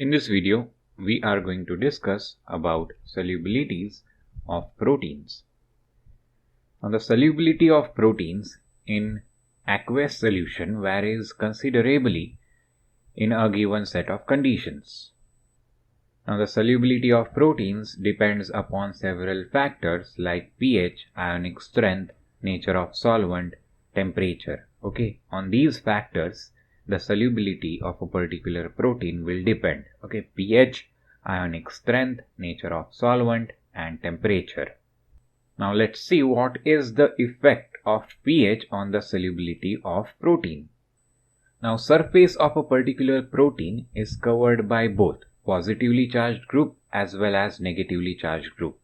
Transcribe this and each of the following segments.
In this video, we are going to discuss about solubilities of proteins. Now, the solubility of proteins in aqueous solution varies considerably in a given set of conditions. Now, the solubility of proteins depends upon several factors like pH, ionic strength, nature of solvent, temperature. Okay, on these factors, the solubility of a particular protein will depend. Okay, pH, ionic strength, nature of solvent, and temperature. Now, let's see what is the effect of pH on the solubility of protein. Now, surface of a particular protein is covered by both positively charged group as well as negatively charged group.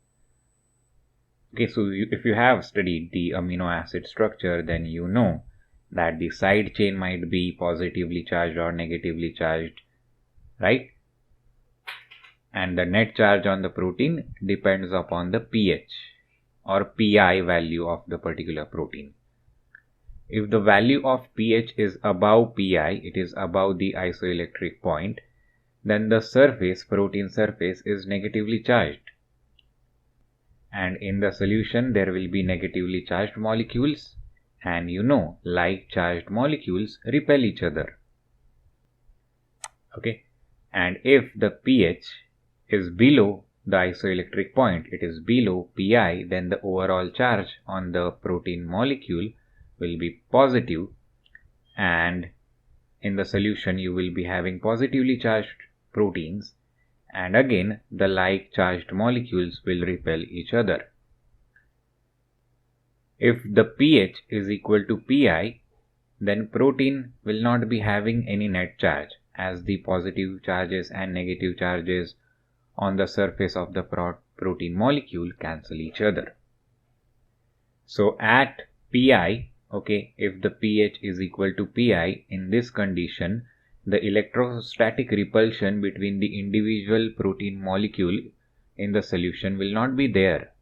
Okay, so if you have studied the amino acid structure, then you know that the side chain might be positively charged or negatively charged, right? And the net charge on the protein depends upon the pH or pI value of the particular protein. If the value of pH is above pI, it is above the isoelectric point, then the protein surface is negatively charged. And in the solution, there will be negatively charged molecules, and like charged molecules repel each other. Okay, and if the pH is below the isoelectric point, it is below pi, then the overall charge on the protein molecule will be positive, and in the solution you will be having positively charged proteins, and again the like charged molecules will repel each other. If the pH is equal to pi, then protein will not be having any net charge, as the positive charges and negative charges on the surface of the protein molecule cancel each other. So at pi, okay, if the pH is equal to pi, in this condition, the electrostatic repulsion between the individual protein molecule in the solution will not be there.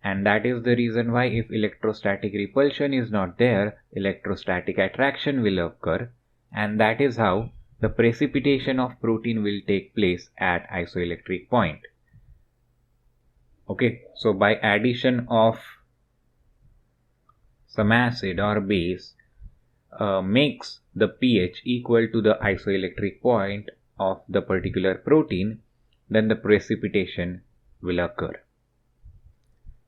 And that is the reason why if electrostatic repulsion is not there, electrostatic attraction will occur, and that is how the precipitation of protein will take place at isoelectric point. Okay, so by addition of some acid or base makes the pH equal to the isoelectric point of the particular protein, then the precipitation will occur.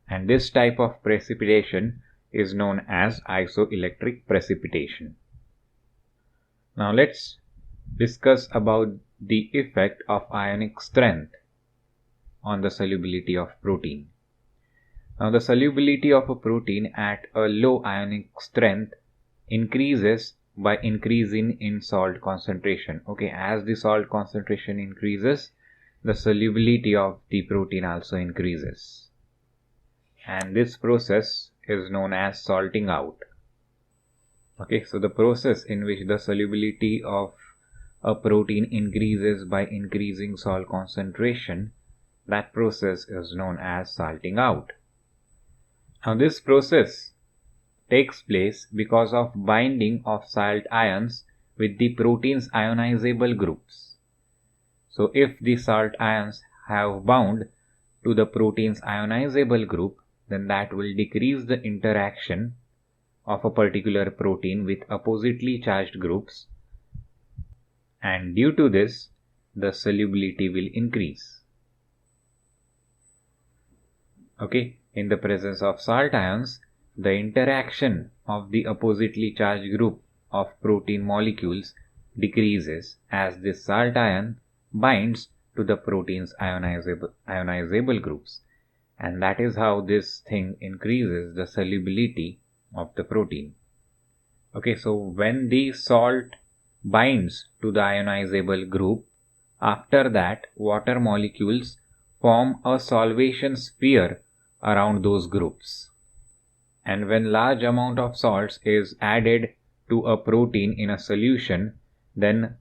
And this type of precipitation is known as isoelectric precipitation. Now let's discuss about the effect of ionic strength on the solubility of protein. Now the solubility of a protein at a low ionic strength increases by increasing in salt concentration. Okay, as the salt concentration increases, the solubility of the protein also increases. And this process is known as salting out. Okay, so the process in which the solubility of a protein increases by increasing salt concentration, that process is known as salting out. Now this process takes place because of binding of salt ions with the protein's ionizable groups. So if the salt ions have bound to the protein's ionizable group, then that will decrease the interaction of a particular protein with oppositely charged groups, and due to this the solubility will increase. Okay, in the presence of salt ions, the interaction of the oppositely charged group of protein molecules decreases as this salt ion binds to the protein's ionizable groups, and that is how this thing increases the solubility of the protein. Okay, so when the salt binds to the ionizable group, after that water molecules form a solvation sphere around those groups. And when large amount of salts is added to a protein in a solution, then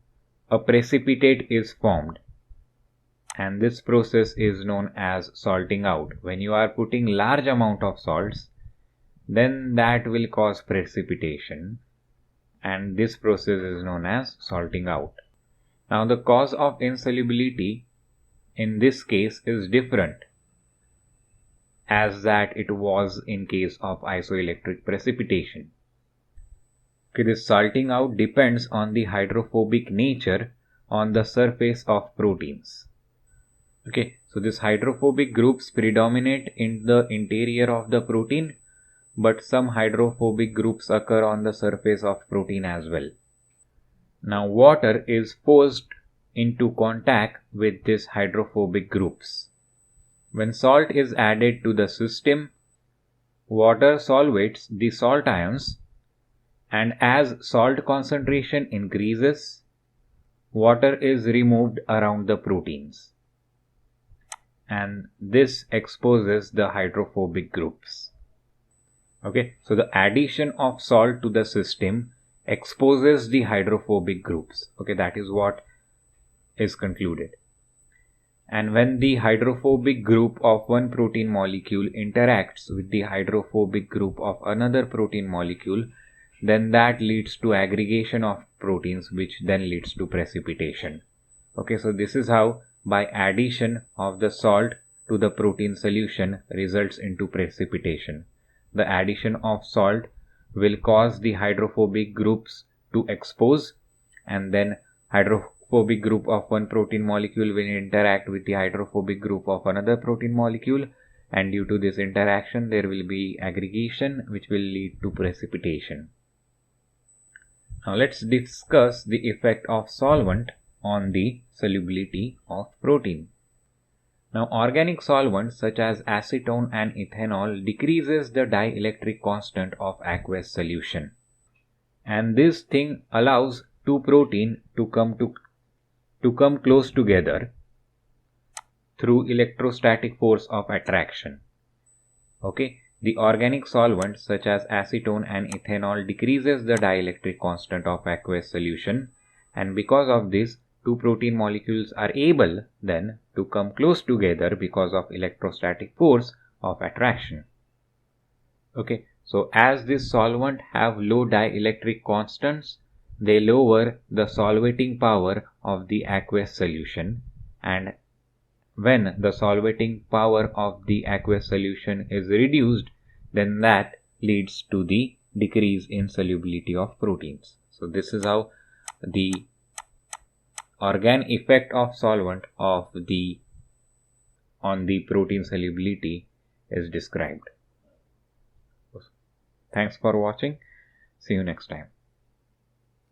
a precipitate is formed. And this process is known as salting out. When you are putting large amount of salts, then that will cause precipitation, and this process is known as salting out. Now the cause of insolubility in this case is different as that it was in case of isoelectric precipitation. Okay, this salting out depends on the hydrophobic nature on the surface of proteins. Okay, so these hydrophobic groups predominate in the interior of the protein, but some hydrophobic groups occur on the surface of protein as well. Now water is forced into contact with these hydrophobic groups. When salt is added to the system, water solvates the salt ions, and as salt concentration increases, water is removed around the proteins, and this exposes the hydrophobic groups. Okay, so the addition of salt to the system exposes the hydrophobic groups. Okay, that is what is concluded. And when the hydrophobic group of one protein molecule interacts with the hydrophobic group of another protein molecule, then that leads to aggregation of proteins, which then leads to precipitation. Okay, so this is how by addition of the salt to the protein solution results into precipitation. The addition of salt will cause the hydrophobic groups to expose, and then hydrophobic group of one protein molecule will interact with the hydrophobic group of another protein molecule, and due to this interaction there will be aggregation which will lead to precipitation. Now let's discuss the effect of solvent on the solubility of protein. Now organic solvents such as acetone and ethanol decreases the dielectric constant of aqueous solution, and this thing allows two protein to come close together through electrostatic force of attraction. Okay, the organic solvents such as acetone and ethanol decreases the dielectric constant of aqueous solution, and because of this two protein molecules are able then to come close together because of electrostatic force of attraction. Okay, so as this solvent have low dielectric constants, they lower the solvating power of the aqueous solution, and when the solvating power of the aqueous solution is reduced, then that leads to the decrease in solubility of proteins. So this is how the effect of solvent on the protein solubility is described. Thanks for watching. See you next time.